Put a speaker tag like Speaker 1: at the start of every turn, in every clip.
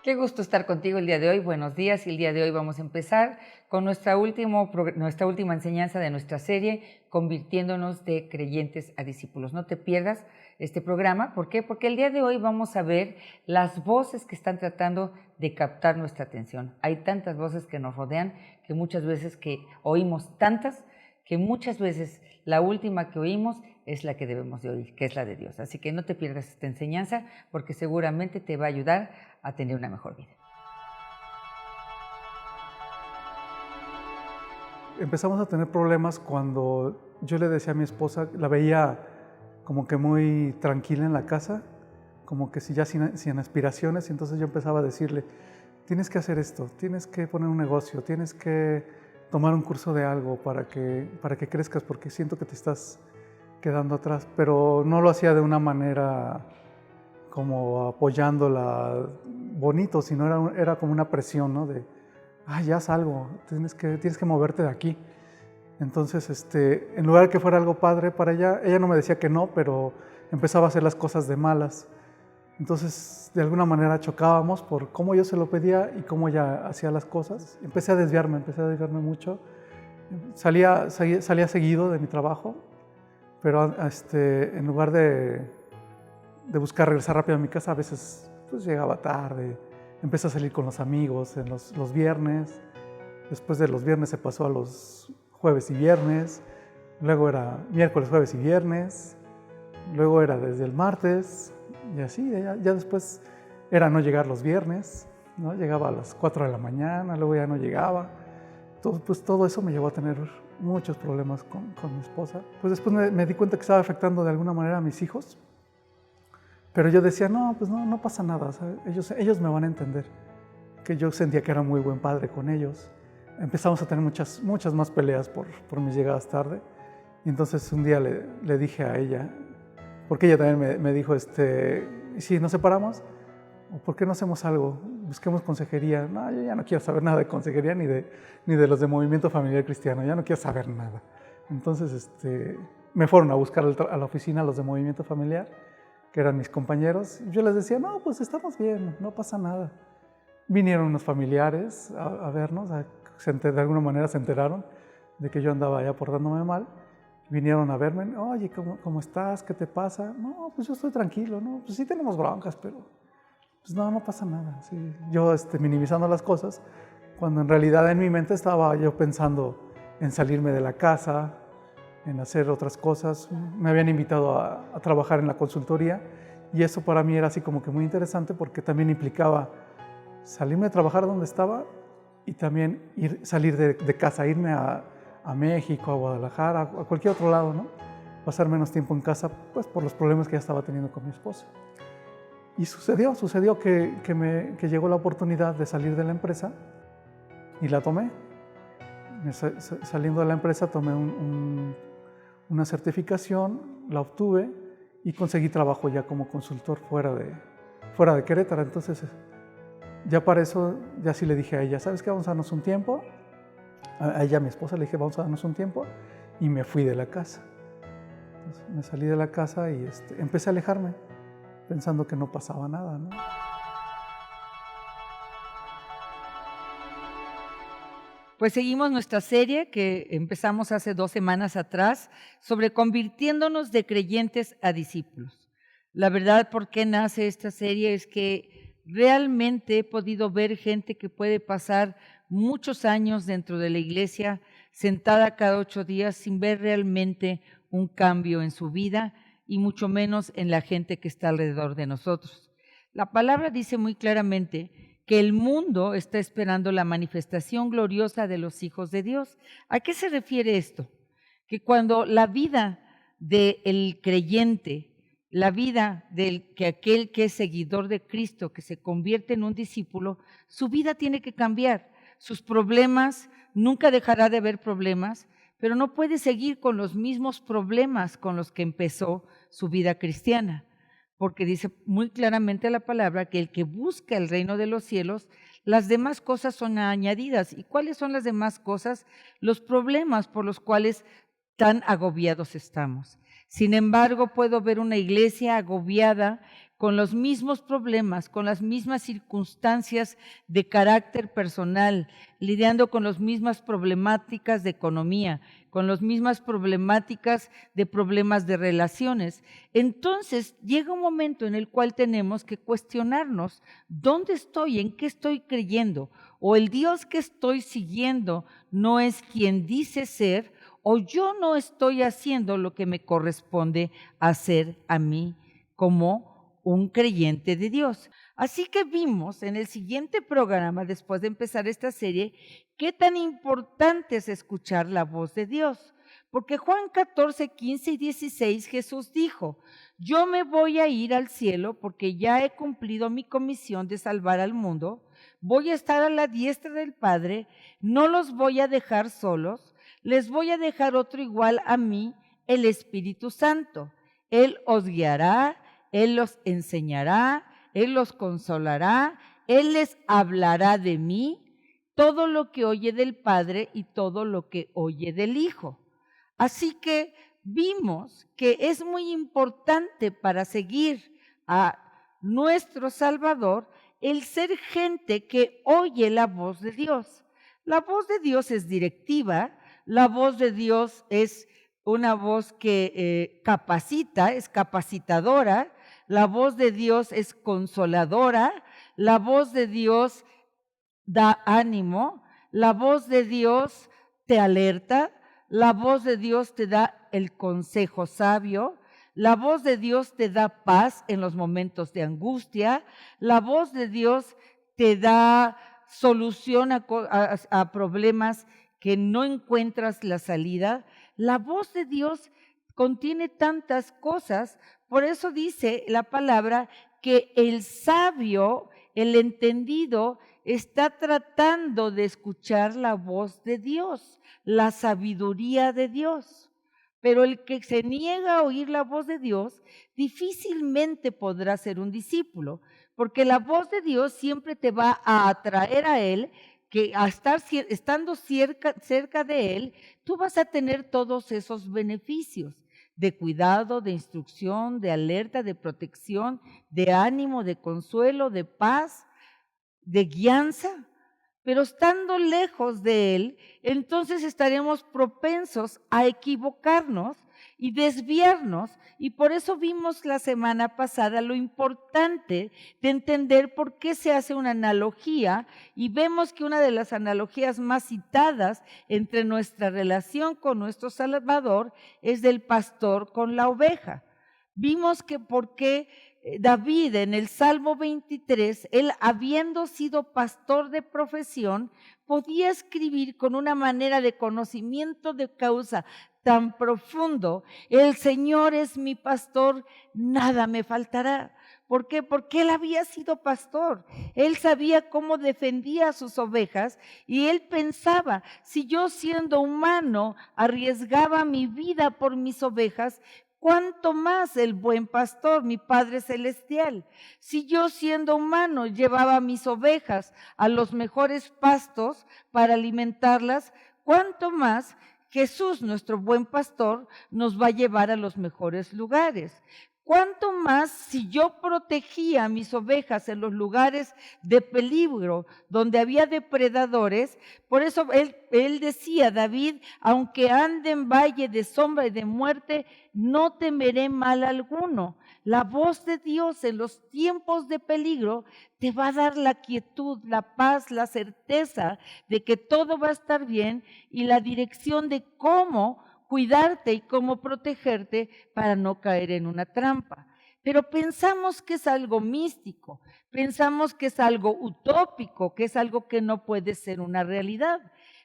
Speaker 1: Qué gusto estar contigo el día de hoy. Buenos días. Y el día de hoy vamos a empezar con nuestra última enseñanza de nuestra serie, Convirtiéndonos de creyentes a discípulos. No te pierdas este programa. ¿Por qué? Porque el día de hoy vamos a ver las voces que están tratando de captar nuestra atención. Hay tantas voces que nos rodean que muchas veces que oímos tantas que muchas veces la última que oímos es la que debemos de oír, que es la de Dios. Así que no te pierdas esta enseñanza porque seguramente te va a ayudar a tener una mejor vida.
Speaker 2: Empezamos a tener problemas cuando yo le decía a mi esposa, la veía como que muy tranquila en la casa, como que si ya sin aspiraciones, y entonces yo empezaba a decirle, tienes que hacer esto, tienes que poner un negocio, tienes que tomar un curso de algo para que crezcas, porque siento que te estás quedando atrás, pero no lo hacía de una manera como apoyándola bonito, sino era como una presión, ¿no? De, ya haz algo, tienes que moverte de aquí. Entonces, en lugar de que fuera algo padre para ella no me decía que no, pero empezaba a hacer las cosas de malas. Entonces, de alguna manera chocábamos por cómo yo se lo pedía y cómo ella hacía las cosas. Empecé a desviarme mucho. Salía seguido de mi trabajo, pero en lugar de buscar regresar rápido a mi casa, a veces pues llegaba tarde. Empecé a salir con los amigos en los viernes. Después de los viernes se pasó a los jueves y viernes. Luego era miércoles, jueves y viernes. Luego era desde el martes. Y así, ya después era no llegar los viernes, ¿no? Llegaba a las 4 de la mañana, luego ya no llegaba. Todo eso me llevó a tener muchos problemas con mi esposa. Pues después me di cuenta que estaba afectando de alguna manera a mis hijos. Pero yo decía, no pasa nada, ¿sabes? Ellos me van a entender. Que yo sentía que era muy buen padre con ellos. Empezamos a tener muchas más peleas por mis llegadas tarde. Y entonces un día le dije a ella, porque ella también me dijo, ¿y si nos separamos? ¿O por qué no hacemos algo? Busquemos consejería. No, yo ya no quiero saber nada de consejería ni de los de Movimiento Familiar Cristiano, ya no quiero saber nada. Entonces me fueron a buscar a la oficina los de Movimiento Familiar, que eran mis compañeros. Yo les decía, no, pues estamos bien, no pasa nada. Vinieron unos familiares a vernos, de alguna manera se enteraron de que yo andaba ya portándome mal. Vinieron a verme, oye, ¿cómo estás? ¿Qué te pasa? No, pues yo estoy tranquilo, ¿no? Pues sí tenemos broncas, pero pues no pasa nada. Sí. Yo minimizando las cosas, cuando en realidad en mi mente estaba yo pensando en salirme de la casa, en hacer otras cosas. Me habían invitado a trabajar en la consultoría y eso para mí era así como que muy interesante porque también implicaba salirme a trabajar donde estaba y también salir de casa, irme a México, a Guadalajara, a cualquier otro lado, ¿no? Pasar menos tiempo en casa, pues por los problemas que ya estaba teniendo con mi esposa. Y sucedió que llegó la oportunidad de salir de la empresa y la tomé. Saliendo de la empresa tomé una certificación, la obtuve y conseguí trabajo ya como consultor fuera de Querétaro. Entonces, ya para eso, ya sí le dije a ella, ¿sabes qué? Vamos a darnos un tiempo. A ella, a mi esposa, le dije, vamos a darnos un tiempo. Y me fui de la casa. Entonces, me salí de la casa y empecé a alejarme, pensando que no pasaba nada, ¿no?
Speaker 1: Pues seguimos nuestra serie que empezamos hace 2 semanas atrás sobre convirtiéndonos de creyentes a discípulos. La verdad, ¿por qué nace esta serie? Es que realmente he podido ver gente que puede pasar muchos años dentro de la iglesia, sentada cada 8 días sin ver realmente un cambio en su vida y mucho menos en la gente que está alrededor de nosotros. La palabra dice muy claramente que el mundo está esperando la manifestación gloriosa de los hijos de Dios. ¿A qué se refiere esto? Que cuando la vida del creyente, la vida que aquel que es seguidor de Cristo, que se convierte en un discípulo, su vida tiene que cambiar. Sus problemas, nunca dejará de haber problemas, pero no puede seguir con los mismos problemas con los que empezó su vida cristiana. Porque dice muy claramente la palabra que el que busca el reino de los cielos, las demás cosas son añadidas. ¿Y cuáles son las demás cosas? Los problemas por los cuales tan agobiados estamos. Sin embargo, puedo ver una iglesia agobiada con los mismos problemas, con las mismas circunstancias de carácter personal, lidiando con las mismas problemáticas de economía, con las mismas problemáticas de problemas de relaciones. Entonces llega un momento en el cual tenemos que cuestionarnos dónde estoy, en qué estoy creyendo, o el Dios que estoy siguiendo no es quien dice ser, o yo no estoy haciendo lo que me corresponde hacer a mí como un creyente de Dios. Así que vimos en el siguiente programa, después de empezar esta serie, qué tan importante es escuchar la voz de Dios. Porque Juan 14, 15 y 16 Jesús dijo: yo me voy a ir al cielo porque ya he cumplido mi comisión de salvar al mundo, voy a estar a la diestra del Padre, no los voy a dejar solos, les voy a dejar otro igual a mí, el Espíritu Santo. Él os guiará, Él los enseñará, Él los consolará, Él les hablará de mí, todo lo que oye del Padre y todo lo que oye del Hijo. Así que vimos que es muy importante para seguir a nuestro Salvador el ser gente que oye la voz de Dios. La voz de Dios es directiva, la voz de Dios es una voz que capacita, es capacitadora, la voz de Dios es consoladora, la voz de Dios da ánimo, la voz de Dios te alerta, la voz de Dios te da el consejo sabio, la voz de Dios te da paz en los momentos de angustia, la voz de Dios te da solución a problemas que no encuentras la salida. La voz de Dios contiene tantas cosas, por eso dice la palabra que el sabio, el entendido, está tratando de escuchar la voz de Dios, la sabiduría de Dios. Pero el que se niega a oír la voz de Dios difícilmente podrá ser un discípulo, porque la voz de Dios siempre te va a atraer a Él, que estando cerca de Él, tú vas a tener todos esos beneficios de cuidado, de instrucción, de alerta, de protección, de ánimo, de consuelo, de paz, de guianza. Pero estando lejos de Él, entonces estaremos propensos a equivocarnos y desviarnos. Y por eso vimos la semana pasada lo importante de entender por qué se hace una analogía, y vemos que una de las analogías más citadas entre nuestra relación con nuestro Salvador es del pastor con la oveja. Vimos que por qué David en el Salmo 23, él habiendo sido pastor de profesión, podía escribir con una manera de conocimiento de causa tan profundo: el Señor es mi pastor, nada me faltará. ¿Por qué? Porque él había sido pastor, él sabía cómo defendía a sus ovejas y él pensaba: si yo siendo humano arriesgaba mi vida por mis ovejas, ¿cuánto más el buen pastor, mi Padre Celestial? Si yo siendo humano llevaba mis ovejas a los mejores pastos para alimentarlas, ¿cuánto más Jesús, nuestro buen pastor, nos va a llevar a los mejores lugares? ¿Cuánto más si yo protegía a mis ovejas en los lugares de peligro, donde había depredadores? Por eso él decía, David: aunque ande en valle de sombra y de muerte, no temeré mal alguno. La voz de Dios en los tiempos de peligro te va a dar la quietud, la paz, la certeza de que todo va a estar bien y la dirección de cómo cuidarte y cómo protegerte para no caer en una trampa. Pero pensamos que es algo místico, pensamos que es algo utópico, que es algo que no puede ser una realidad.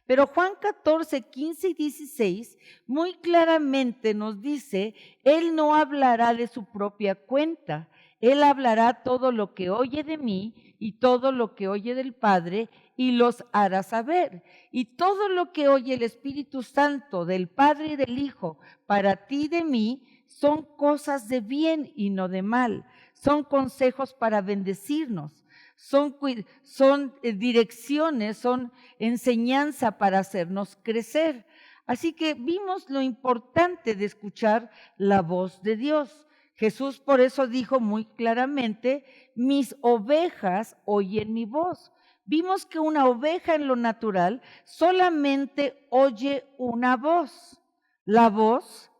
Speaker 1: Pero Juan 14, 15 y 16 muy claramente nos dice: Él no hablará de su propia cuenta, Él hablará todo lo que oye de mí y todo lo que oye del Padre, y los hará saber. Y todo lo que oye el Espíritu Santo del Padre y del Hijo para ti y de mí son cosas de bien y no de mal, son consejos para bendecirnos, son direcciones, son enseñanza para hacernos crecer. Así que vimos lo importante de escuchar la voz de Dios. Jesús por eso dijo muy claramente, mis ovejas oyen mi voz. Vimos que una oveja en lo natural solamente oye una voz, la voz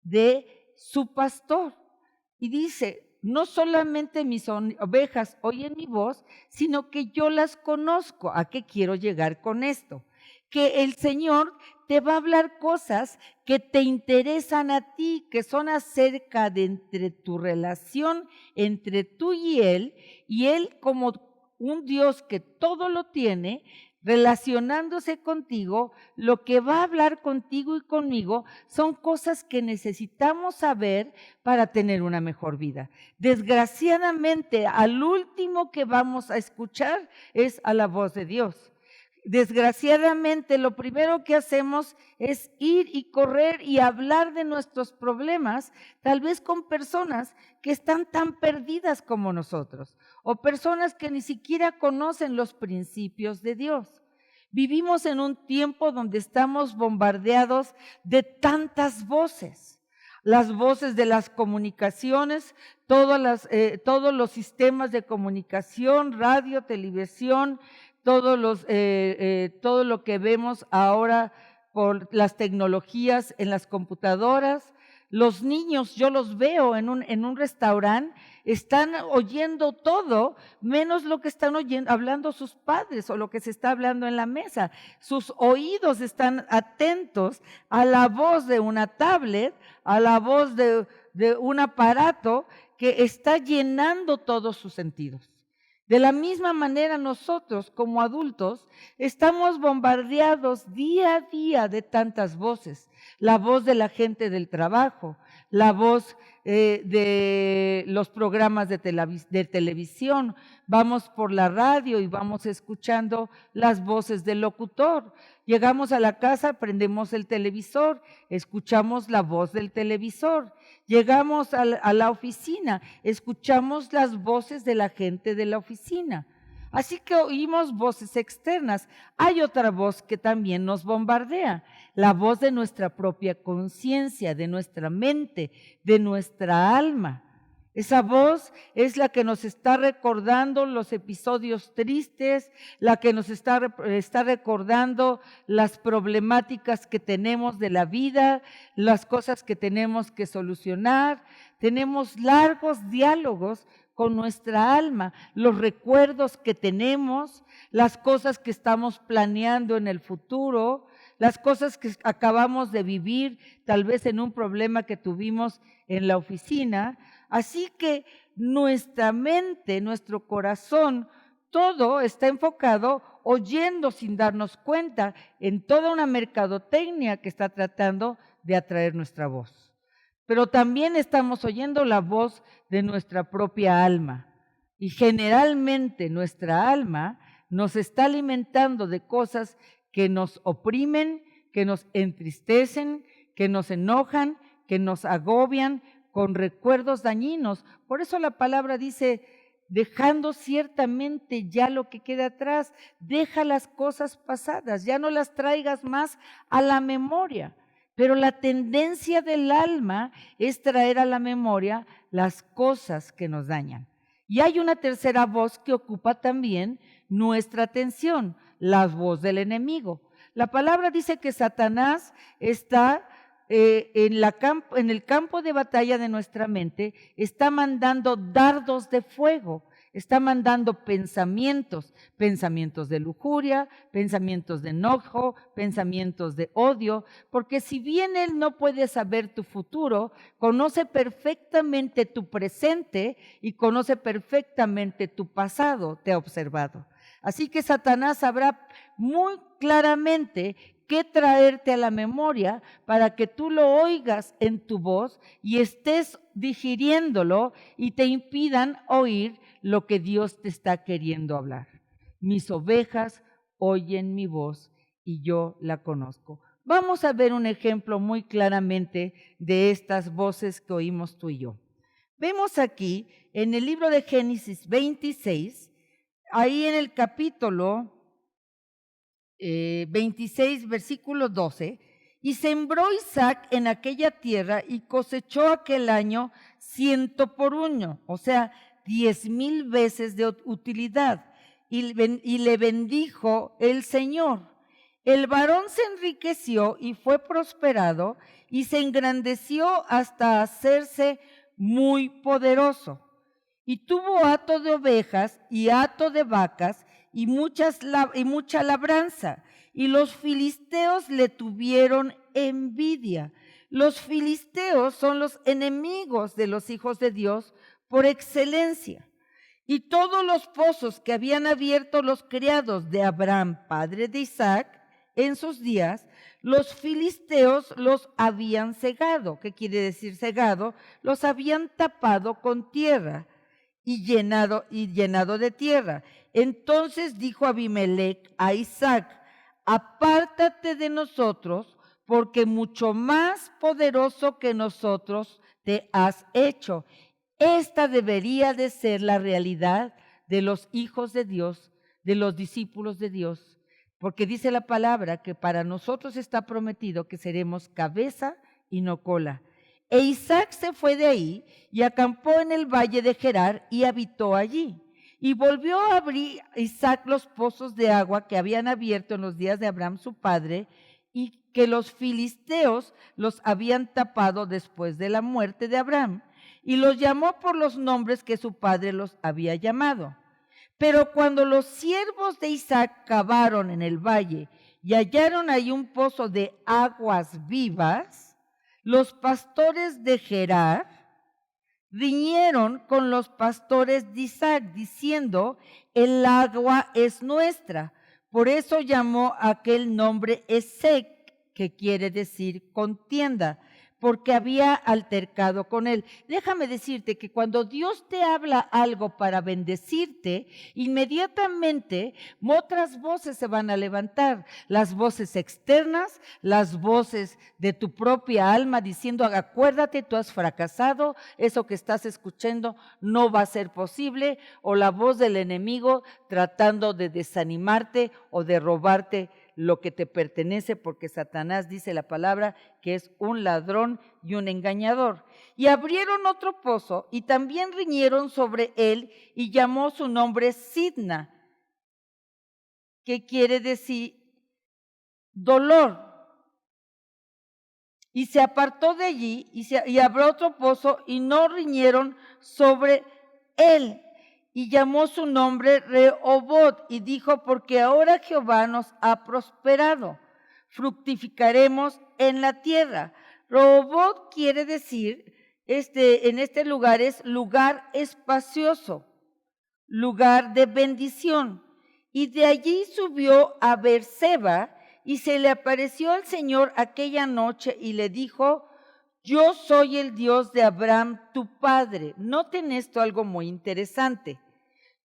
Speaker 1: de su pastor. Y dice, no solamente mis ovejas oyen mi voz, sino que yo las conozco. ¿A qué quiero llegar con esto? Que el Señor te va a hablar cosas que te interesan a ti, que son acerca de entre tu relación entre tú y Él como un Dios que todo lo tiene, relacionándose contigo, lo que va a hablar contigo y conmigo son cosas que necesitamos saber para tener una mejor vida. Desgraciadamente, al último que vamos a escuchar es a la voz de Dios. Desgraciadamente, lo primero que hacemos es ir y correr y hablar de nuestros problemas, tal vez con personas que están tan perdidas como nosotros, o personas que ni siquiera conocen los principios de Dios. Vivimos en un tiempo donde estamos bombardeados de tantas voces. Las voces de las comunicaciones, todos los sistemas de comunicación, radio, televisión, todo lo que vemos ahora por las tecnologías en las computadoras. Los niños, yo los veo en un restaurante, están oyendo todo, menos lo que están hablando sus padres o lo que se está hablando en la mesa. Sus oídos están atentos a la voz de una tablet, a la voz de un aparato que está llenando todos sus sentidos. De la misma manera nosotros como adultos estamos bombardeados día a día de tantas voces. La voz de la gente del trabajo, la voz de los programas de televisión, vamos por la radio y vamos escuchando las voces del locutor. Llegamos a la casa, prendemos el televisor, escuchamos la voz del televisor. Llegamos a la oficina, escuchamos las voces de la gente de la oficina. Así que oímos voces externas. Hay otra voz que también nos bombardea, la voz de nuestra propia conciencia, de nuestra mente, de nuestra alma. Esa voz es la que nos está recordando los episodios tristes, la que nos está recordando las problemáticas que tenemos de la vida, las cosas que tenemos que solucionar. Tenemos largos diálogos con nuestra alma, los recuerdos que tenemos, las cosas que estamos planeando en el futuro, las cosas que acabamos de vivir, tal vez en un problema que tuvimos en la oficina. Así que nuestra mente, nuestro corazón, todo está enfocado oyendo sin darnos cuenta en toda una mercadotecnia que está tratando de atraer nuestra voz. Pero también estamos oyendo la voz de nuestra propia alma. Y generalmente nuestra alma nos está alimentando de cosas que nos oprimen, que nos entristecen, que nos enojan, que nos agobian con recuerdos dañinos. Por eso la palabra dice, dejando ciertamente ya lo que queda atrás, deja las cosas pasadas, ya no las traigas más a la memoria. Pero la tendencia del alma es traer a la memoria las cosas que nos dañan. Y hay una tercera voz que ocupa también nuestra atención, la voz del enemigo. La palabra dice que Satanás está en el campo de batalla de nuestra mente, está mandando dardos de fuego, está mandando pensamientos de lujuria, pensamientos de enojo, pensamientos de odio, porque si bien él no puede saber tu futuro, conoce perfectamente tu presente y conoce perfectamente tu pasado, te ha observado. Así que Satanás sabrá muy claramente qué traerte a la memoria para que tú lo oigas en tu voz y estés digiriéndolo y te impidan oír lo que Dios te está queriendo hablar. Mis ovejas oyen mi voz y yo la conozco. Vamos a ver un ejemplo muy claramente de estas voces que oímos tú y yo. Vemos aquí en el libro de Génesis 26, ahí en el capítulo 26, versículo 12, y sembró Isaac en aquella tierra y cosechó aquel año 100 por 1, o sea, 10,000 veces de utilidad. Y le bendijo el Señor. El varón se enriqueció y fue prosperado y se engrandeció hasta hacerse muy poderoso. Y tuvo hato de ovejas y hato de vacas y mucha labranza. Y los filisteos le tuvieron envidia. Los filisteos son los enemigos de los hijos de Dios por excelencia. Y todos los pozos que habían abierto los criados de Abraham, padre de Isaac, en sus días, los filisteos los habían cegado. ¿Qué quiere decir cegado? Los habían tapado con tierra y llenado de tierra. Entonces dijo Abimelec a Isaac: apártate de nosotros, porque mucho más poderoso que nosotros te has hecho. Esta debería de ser la realidad de los hijos de Dios, de los discípulos de Dios, porque dice la palabra que para nosotros está prometido que seremos cabeza y no cola. E Isaac se fue de ahí y acampó en el valle de Gerar y habitó allí. Y volvió a abrir Isaac los pozos de agua que habían abierto en los días de Abraham su padre, y que los filisteos los habían tapado después de la muerte de Abraham, y los llamó por los nombres que su padre los había llamado. Pero cuando los siervos de Isaac cavaron en el valle y hallaron ahí un pozo de aguas vivas, los pastores de Gerar riñeron con los pastores de Isaac, diciendo: el agua es nuestra. Por eso llamó aquel nombre Esek, que quiere decir contienda, porque había altercado con él. Déjame decirte que cuando Dios te habla algo para bendecirte, inmediatamente otras voces se van a levantar, las voces externas, las voces de tu propia alma diciendo: acuérdate, tú has fracasado, eso que estás escuchando no va a ser posible, o la voz del enemigo tratando de desanimarte o de robarte lo que te pertenece, porque Satanás, dice la palabra, que es un ladrón y un engañador. Y abrieron otro pozo y también riñeron sobre él, y llamó su nombre Sidna, que quiere decir dolor. Y se apartó de allí y abrió otro pozo y no riñeron sobre él. Y llamó su nombre Rehobot y dijo: porque ahora Jehová nos ha prosperado, fructificaremos en la tierra. Rehobot quiere decir, en este lugar es lugar espacioso, lugar de bendición. Y de allí subió a Beerseba y se le apareció al Señor aquella noche y le dijo: yo soy el Dios de Abraham tu padre. Noten esto, algo muy interesante.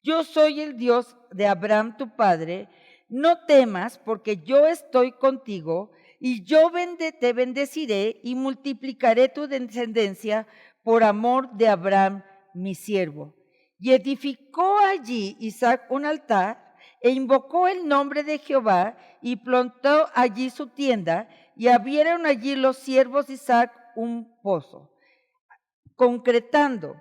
Speaker 1: Yo soy el Dios de Abraham tu padre, no temas, porque yo estoy contigo, y yo te bendeciré y multiplicaré tu descendencia por amor de Abraham mi siervo. Y edificó allí Isaac un altar e invocó el nombre de Jehová y plantó allí su tienda, y abrieron allí los siervos de Isaac un pozo. Concretando,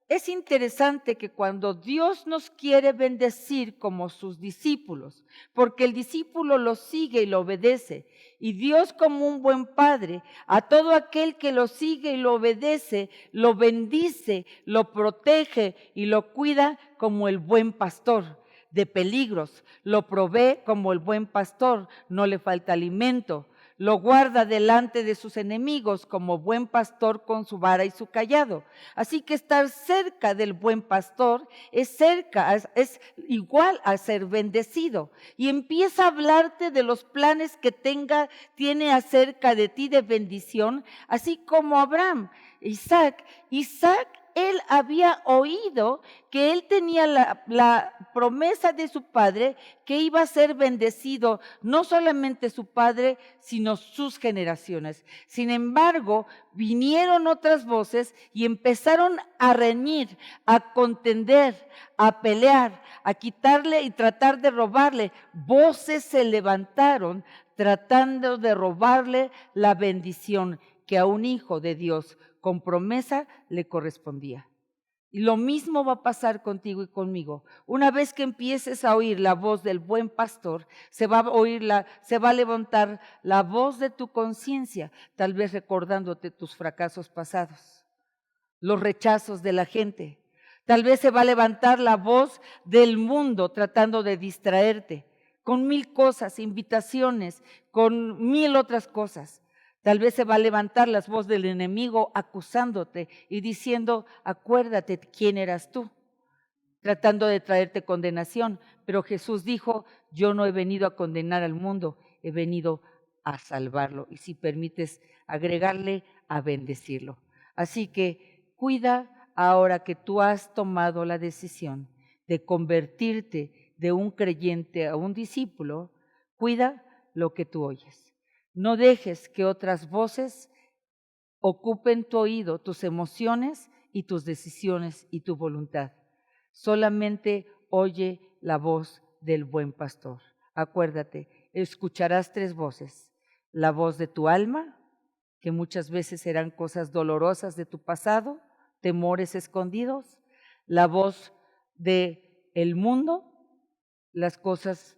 Speaker 1: es interesante que cuando Dios nos quiere bendecir como sus discípulos, porque el discípulo lo sigue y lo obedece, y Dios, como un buen padre, a todo aquel que lo sigue y lo obedece, lo bendice, lo protege y lo cuida como el buen pastor de peligros, lo provee como el buen pastor, no le falta alimento, lo guarda delante de sus enemigos como buen pastor con su vara y su cayado. Así que estar cerca del buen pastor es igual a ser bendecido. Y empieza a hablarte de los planes que tiene acerca de ti de bendición, así como Abraham. Isaac, él había oído que él tenía la promesa de su padre, que iba a ser bendecido no solamente su padre, sino sus generaciones. Sin embargo, vinieron otras voces y empezaron a reñir, a contender, a pelear, a quitarle y tratar de robarle. Voces se levantaron tratando de robarle la bendición que a un hijo de Dios con promesa le correspondía. Y lo mismo va a pasar contigo y conmigo. Una vez que empieces a oír la voz del buen pastor, se va a levantar la voz de tu conciencia, tal vez recordándote tus fracasos pasados, los rechazos de la gente. Tal vez se va a levantar la voz del mundo tratando de distraerte con 1000 cosas, invitaciones, con 1000 otras cosas. Tal vez se va a levantar la voz del enemigo acusándote y diciendo, acuérdate quién eras tú, tratando de traerte condenación. Pero Jesús dijo, yo no he venido a condenar al mundo, he venido a salvarlo. Y si permites agregarle, a bendecirlo. Así que cuida ahora que tú has tomado la decisión de convertirte de un creyente a un discípulo, cuida lo que tú oyes. No dejes que otras voces ocupen tu oído, tus emociones y tus decisiones y tu voluntad. Solamente oye la voz del buen pastor. Acuérdate, escucharás 3 voces. La voz de tu alma, que muchas veces serán cosas dolorosas de tu pasado, temores escondidos. La voz del mundo, las cosas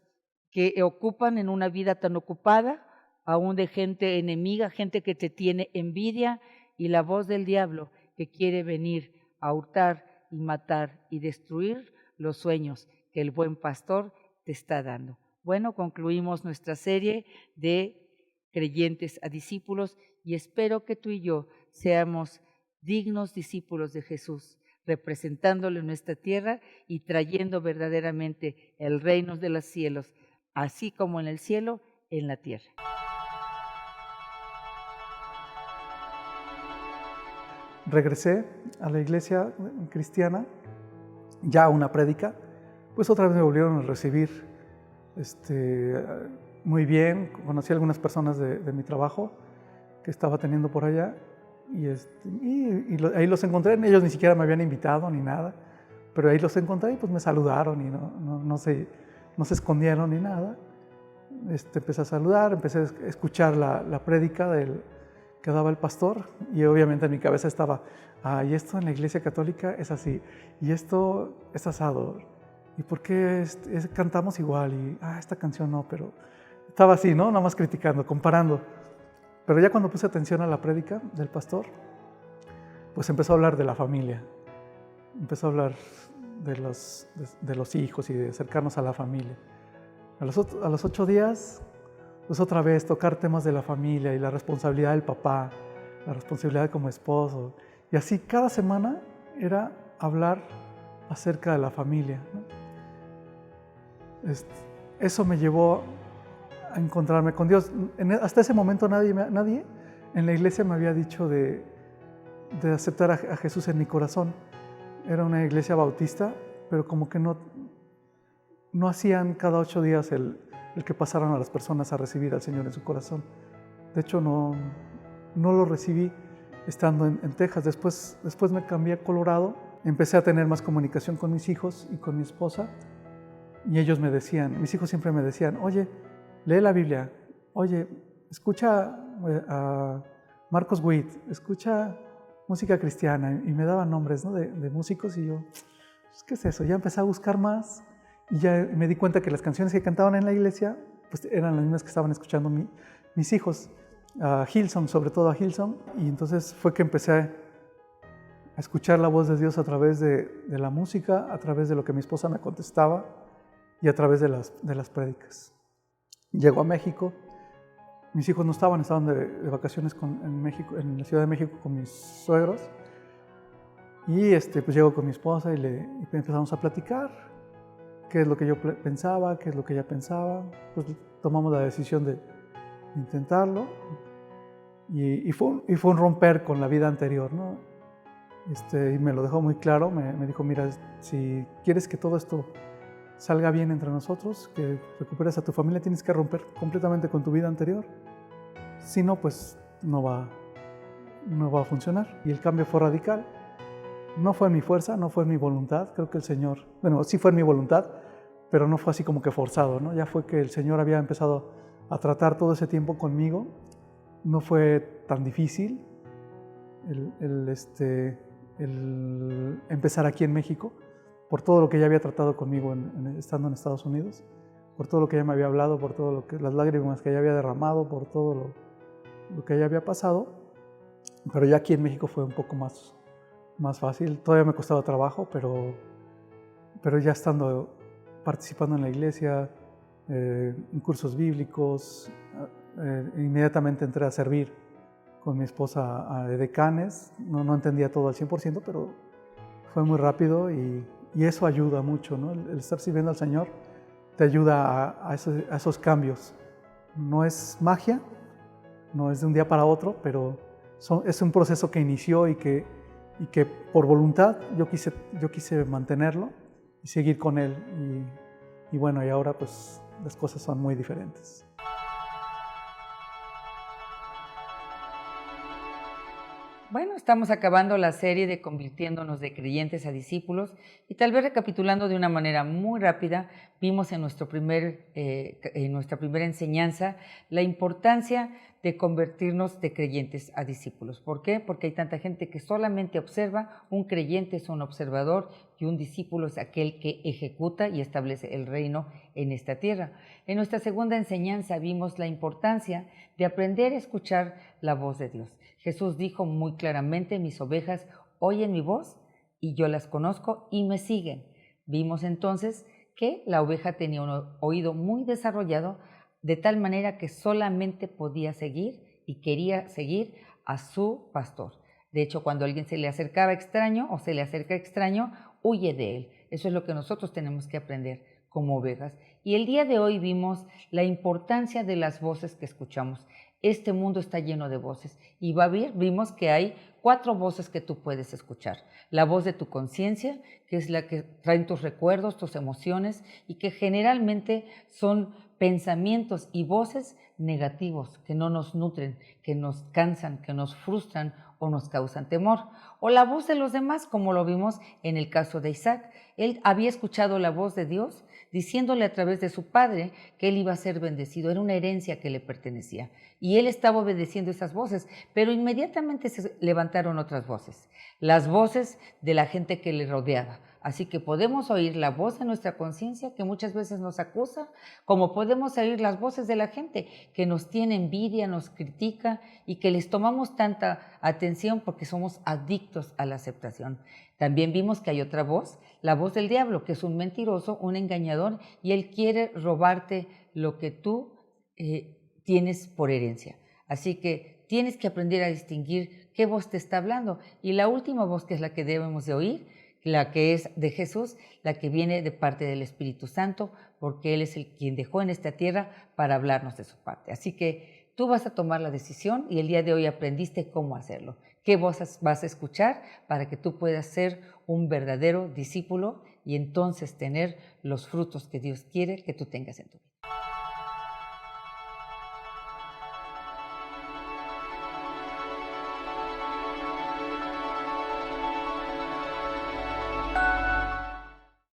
Speaker 1: que ocupan en una vida tan ocupada, aún de gente enemiga, gente que te tiene envidia, y la voz del diablo que quiere venir a hurtar y matar y destruir los sueños que el buen pastor te está dando. Bueno, concluimos nuestra serie de creyentes a discípulos y espero que tú y yo seamos dignos discípulos de Jesús, representándolo en nuestra tierra y trayendo verdaderamente el reino de los cielos, así como en el cielo, en la tierra.
Speaker 2: Regresé a la iglesia cristiana, ya a una prédica, pues otra vez me volvieron a recibir muy bien. Conocí a algunas personas de mi trabajo que estaba teniendo por allá y ahí los encontré. Ellos ni siquiera me habían invitado ni nada, pero ahí los encontré y pues me saludaron y no se escondieron ni nada. Empecé a saludar, empecé a escuchar la prédica que daba el pastor y obviamente en mi cabeza estaba, y esto en la iglesia católica es así, y esto es asado, y por qué cantamos igual, y esta canción no, pero estaba así, ¿no? Nada más criticando, comparando. Pero ya cuando puse atención a la prédica del pastor, pues empezó a hablar de la familia, empezó a hablar de los hijos y de acercarnos a la familia. A los 8 días, pues otra vez tocar temas de la familia y la responsabilidad del papá, la responsabilidad como esposo. Y así cada semana era hablar acerca de la familia, ¿no? Eso me llevó a encontrarme con Dios. Hasta ese momento nadie en la iglesia me había dicho de aceptar a Jesús en mi corazón. Era una iglesia bautista, pero como que no hacían cada 8 días el que pasaran a las personas a recibir al Señor en su corazón. De hecho, no lo recibí estando en Texas. Después me cambié a Colorado. Empecé a tener más comunicación con mis hijos y con mi esposa. Y ellos mis hijos siempre me decían, oye, lee la Biblia. Oye, escucha a Marcos Witt. Escucha música cristiana. Y me daban nombres, ¿no? de músicos y yo, pues, ¿qué es eso? Ya empecé a buscar más. Y ya me di cuenta que las canciones que cantaban en la iglesia pues eran las mismas que estaban escuchando mis hijos, a Hillsong, sobre todo a Hillsong. Y entonces fue que empecé a escuchar la voz de Dios a través de la música, a través de lo que mi esposa me contestaba y a través de las prédicas. Llego a México, mis hijos no estaban de vacaciones en México, en la Ciudad de México con mis suegros. Y pues llego con mi esposa y empezamos a platicar. Qué es lo que yo pensaba, qué es lo que ella pensaba. Pues tomamos la decisión de intentarlo y fue un romper con la vida anterior, ¿no? Y me lo dejó muy claro, me dijo, mira, si quieres que todo esto salga bien entre nosotros, que recuperes a tu familia, tienes que romper completamente con tu vida anterior. Si no, pues no va a funcionar. Y el cambio fue radical. No fue en mi fuerza, no fue en mi voluntad. Creo que el Señor, bueno, sí fue en mi voluntad, pero no fue así como que forzado, ¿no? Ya fue que el Señor había empezado a tratar todo ese tiempo conmigo. No fue tan difícil. el empezar aquí en México, por todo lo que ella había tratado conmigo estando en Estados Unidos, por todo lo que ella me había hablado, por todo las lágrimas que ella había derramado, por todo lo que ella había pasado. Pero ya aquí en México fue un poco más fácil. Todavía me costaba trabajo, pero ya estando participando en la iglesia, en cursos bíblicos, inmediatamente entré a servir con mi esposa de decanes. No entendía todo al 100%, pero fue muy rápido y eso ayuda mucho, ¿no? El estar sirviendo al Señor te ayuda a esos cambios. No es magia, no es de un día para otro, pero es un proceso que inició y que por voluntad yo quise mantenerlo y seguir con él. Y bueno, y ahora pues las cosas son muy diferentes.
Speaker 1: Bueno, estamos acabando la serie de convirtiéndonos de creyentes a discípulos y tal vez recapitulando de una manera muy rápida, vimos en nuestra primera enseñanza la importancia de convertirnos de creyentes a discípulos. ¿Por qué? Porque hay tanta gente que solamente observa, un creyente es un observador y un discípulo es aquel que ejecuta y establece el reino en esta tierra. En nuestra segunda enseñanza vimos la importancia de aprender a escuchar la voz de Dios. Jesús dijo muy claramente, mis ovejas oyen mi voz y yo las conozco y me siguen. Vimos entonces que la oveja tenía un oído muy desarrollado, de tal manera que solamente podía seguir y quería seguir a su pastor. De hecho, cuando alguien se le acercaba extraño o se le acerca extraño, huye de él. Eso es lo que nosotros tenemos que aprender como ovejas. Y el día de hoy vimos la importancia de las voces que escuchamos. Este mundo está lleno de voces y vimos que hay 4 voces que tú puedes escuchar. La voz de tu conciencia, que es la que trae tus recuerdos, tus emociones y que generalmente son pensamientos y voces negativos que no nos nutren, que nos cansan, que nos frustran o nos causan temor. O la voz de los demás, como lo vimos en el caso de Isaac. Él había escuchado la voz de Dios diciéndole a través de su padre que él iba a ser bendecido, era una herencia que le pertenecía. Y él estaba obedeciendo esas voces, pero inmediatamente se levantaron otras voces, las voces de la gente que le rodeaba. Así que podemos oír la voz de nuestra conciencia que muchas veces nos acusa, como podemos oír las voces de la gente que nos tiene envidia, nos critica y que les tomamos tanta atención porque somos adictos a la aceptación. También vimos que hay otra voz, la voz del diablo, que es un mentiroso, un engañador, y él quiere robarte lo que tú tienes por herencia. Así que tienes que aprender a distinguir qué voz te está hablando. Y la última voz, que es la que debemos de oír, la que es de Jesús, la que viene de parte del Espíritu Santo, porque Él es quien dejó en esta tierra para hablarnos de su parte. Así que tú vas a tomar la decisión y el día de hoy aprendiste cómo hacerlo. ¿Qué voces vas a escuchar para que tú puedas ser un verdadero discípulo y entonces tener los frutos que Dios quiere que tú tengas en tu vida?